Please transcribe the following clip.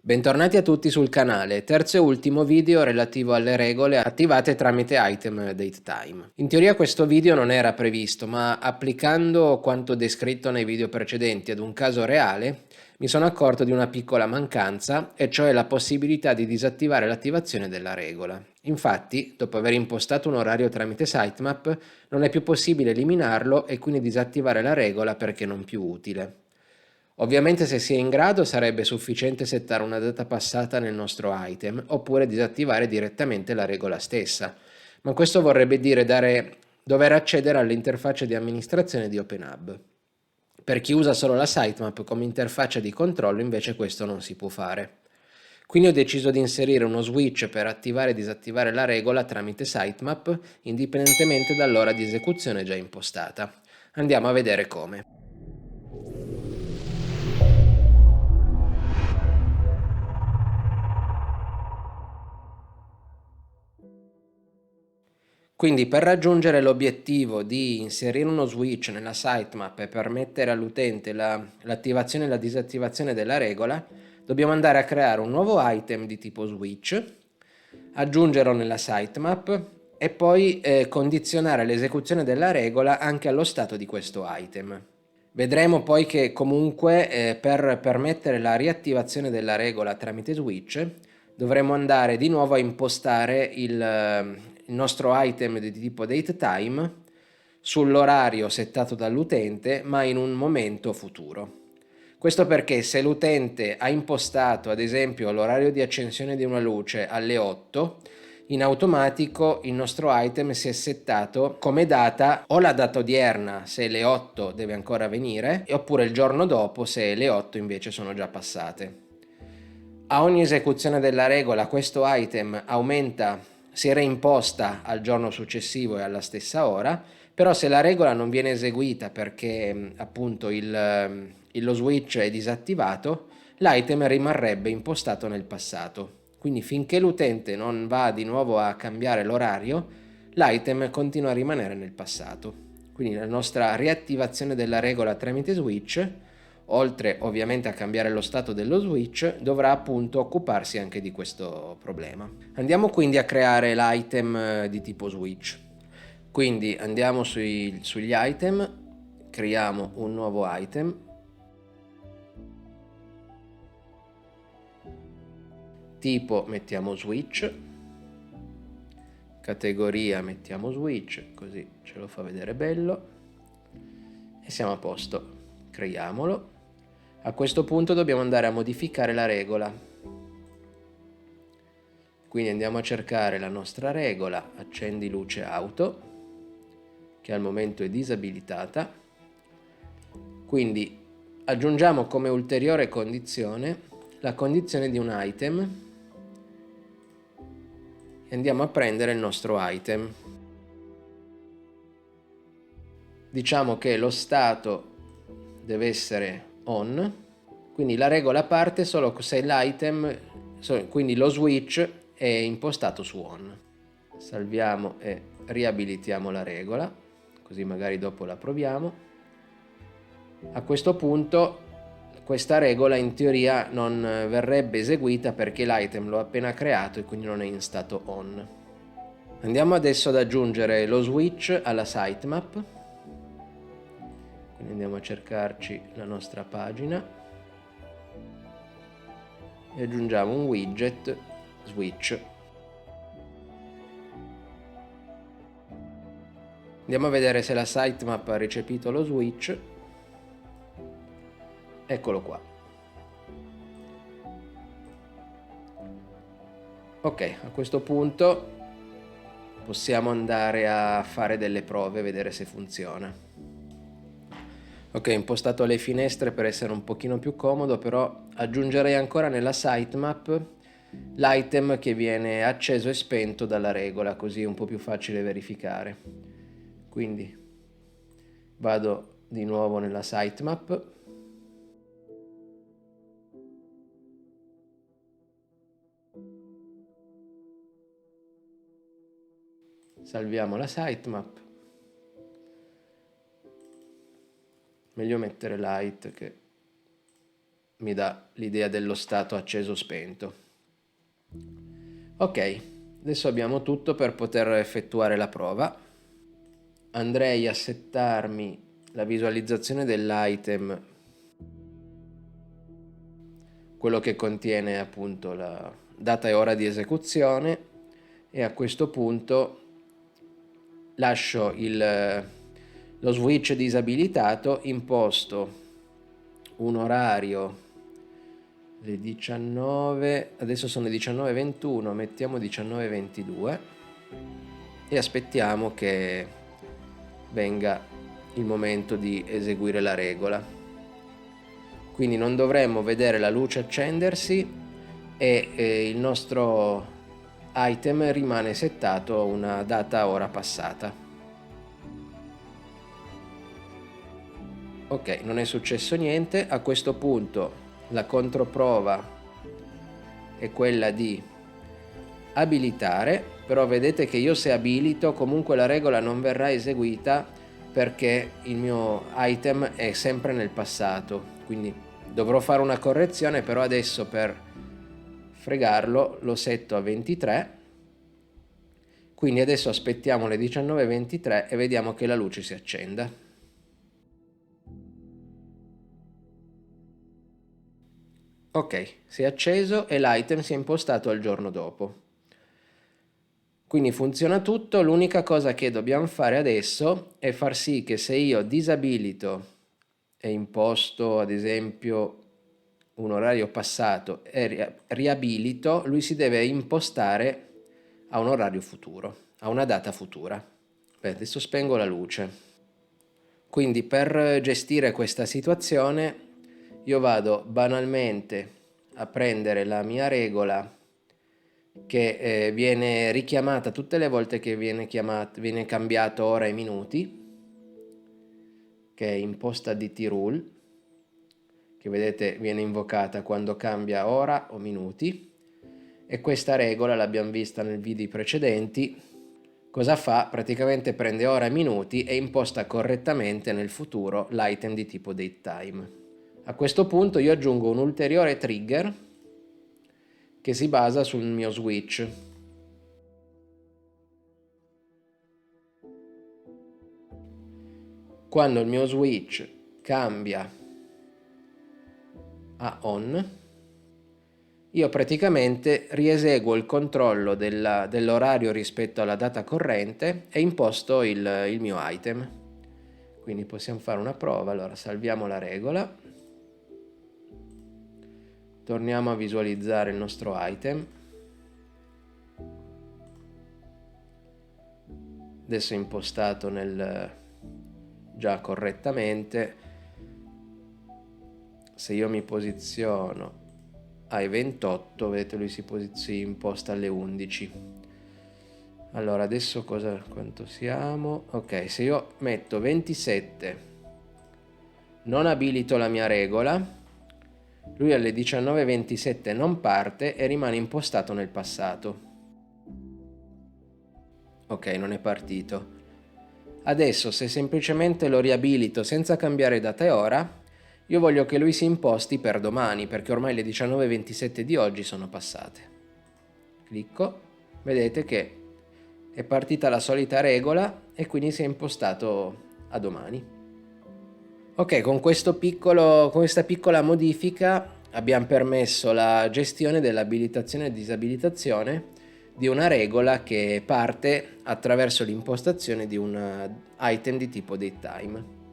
Bentornati a tutti sul canale, terzo e ultimo video relativo alle regole attivate tramite item datetime. In teoria questo video non era previsto, ma applicando quanto descritto nei video precedenti ad un caso reale, mi sono accorto di una piccola mancanza, e cioè la possibilità di disattivare l'attivazione della regola. Infatti, dopo aver impostato un orario tramite sitemap, non è più possibile eliminarlo e quindi disattivare la regola perché non più utile. Ovviamente se si è in grado sarebbe sufficiente settare una data passata nel nostro item oppure disattivare direttamente la regola stessa, ma questo vorrebbe dire dover accedere all'interfaccia di amministrazione di OpenHub. Per chi usa solo la sitemap come interfaccia di controllo invece questo non si può fare. Quindi ho deciso di inserire uno switch per attivare e disattivare la regola tramite sitemap indipendentemente dall'ora di esecuzione già impostata. Andiamo a vedere come. Quindi per raggiungere l'obiettivo di inserire uno switch nella sitemap e permettere all'utente l'attivazione e la disattivazione della regola, dobbiamo andare a creare un nuovo item di tipo switch, aggiungerlo nella sitemap e poi condizionare l'esecuzione della regola anche allo stato di questo item. Vedremo poi che comunque per permettere la riattivazione della regola tramite switch dovremo andare di nuovo a impostare il nostro item di tipo datetime sull'orario settato dall'utente ma in un momento futuro. Questo perché se l'utente ha impostato ad esempio l'orario di accensione di una luce alle 8, in automatico il nostro item si è settato come data o la data odierna se le 8 deve ancora venire oppure il giorno dopo se le 8 invece sono già passate. A ogni esecuzione della regola questo item aumenta, si reimposta al giorno successivo e alla stessa ora, però se la regola non viene eseguita perché appunto lo switch è disattivato, l'item rimarrebbe impostato nel passato. Quindi finché l'utente non va di nuovo a cambiare l'orario, l'item continua a rimanere nel passato. Quindi la nostra riattivazione della regola tramite switch, oltre ovviamente a cambiare lo stato dello switch, dovrà appunto occuparsi anche di questo problema. Andiamo quindi a creare l'item di tipo switch. Quindi andiamo sugli item, creiamo un nuovo item, tipo mettiamo switch, categoria mettiamo switch, così ce lo fa vedere bello e siamo a posto. Creiamolo. A questo punto dobbiamo andare a modificare la regola. Quindi andiamo a cercare la nostra regola, accendi luce auto, che al momento è disabilitata. Quindi aggiungiamo come ulteriore condizione la condizione di un item e andiamo a prendere il nostro item. Diciamo che lo stato deve essere on, quindi la regola parte solo se l'item, quindi lo switch è impostato su on. Salviamo e riabilitiamo la regola, così magari dopo la proviamo. A questo punto questa regola in teoria non verrebbe eseguita perché l'item l'ho appena creato e quindi non è in stato on. Andiamo adesso ad aggiungere lo switch alla sitemap, quindi andiamo a cercarci la nostra pagina e aggiungiamo un widget switch. Andiamo a vedere se la sitemap ha recepito lo switch. Eccolo qua. Ok, a questo punto possiamo andare a fare delle prove e vedere se funziona. Ok, ho impostato le finestre per essere un pochino più comodo, però aggiungerei ancora nella sitemap l'item che viene acceso e spento dalla regola, così è un po' più facile verificare. Quindi vado di nuovo nella sitemap. Salviamo la sitemap. Meglio mettere light che mi dà l'idea dello stato acceso-spento. Ok, adesso abbiamo tutto per poter effettuare la prova. Andrei a settarmi la visualizzazione dell'item, quello che contiene appunto la data e ora di esecuzione, e a questo punto lascio lo switch disabilitato, imposto un orario le 19, adesso sono le 19:21, mettiamo 19:22 e aspettiamo che venga il momento di eseguire la regola. Quindi non dovremmo vedere la luce accendersi e il nostro item rimane settato a una data ora passata. Ok, non è successo niente. A questo punto la controprova è quella di abilitare, però vedete che io se abilito comunque la regola non verrà eseguita perché il mio item è sempre nel passato, quindi dovrò fare una correzione, però adesso per fregarlo lo setto a 23, quindi adesso aspettiamo le 19:23 e vediamo che la luce si accenda. Ok, si è acceso e l'item si è impostato al giorno dopo. Quindi funziona tutto, l'unica cosa che dobbiamo fare adesso è far sì che se io disabilito e imposto ad esempio un orario passato e riabilito, lui si deve impostare a un orario futuro, a una data futura. Beh, adesso spengo la luce. Quindi per gestire questa situazione io vado banalmente a prendere la mia regola che viene richiamata tutte le volte che viene cambiato ora e minuti, che è imposta DT rule, che vedete viene invocata quando cambia ora o minuti, e questa regola l'abbiamo vista nel video precedenti. Cosa fa? Praticamente prende ora e minuti e imposta correttamente nel futuro l'item di tipo datetime. A questo punto io aggiungo un ulteriore trigger che si basa sul mio switch. Quando il mio switch cambia a on, io praticamente rieseguo il controllo dell'orario rispetto alla data corrente e imposto il mio item. Quindi possiamo fare una prova. Allora salviamo la regola, torniamo a visualizzare il nostro item. Adesso è impostato già correttamente. Se io mi posiziono ai 28, vedete lui si imposta alle 11. Allora adesso quanto siamo? Ok, se io metto 27, non abilito la mia regola, lui alle 19:27 non parte e rimane impostato nel passato. Ok, non è partito. Adesso se semplicemente lo riabilito senza cambiare data e ora, io voglio che lui si imposti per domani, perché ormai le 19:27 di oggi sono passate. Clicco, vedete che è partita la solita regola e quindi si è impostato a domani. Ok, con questa piccola modifica abbiamo permesso la gestione dell'abilitazione e disabilitazione di una regola che parte attraverso l'impostazione di un item di tipo datetime.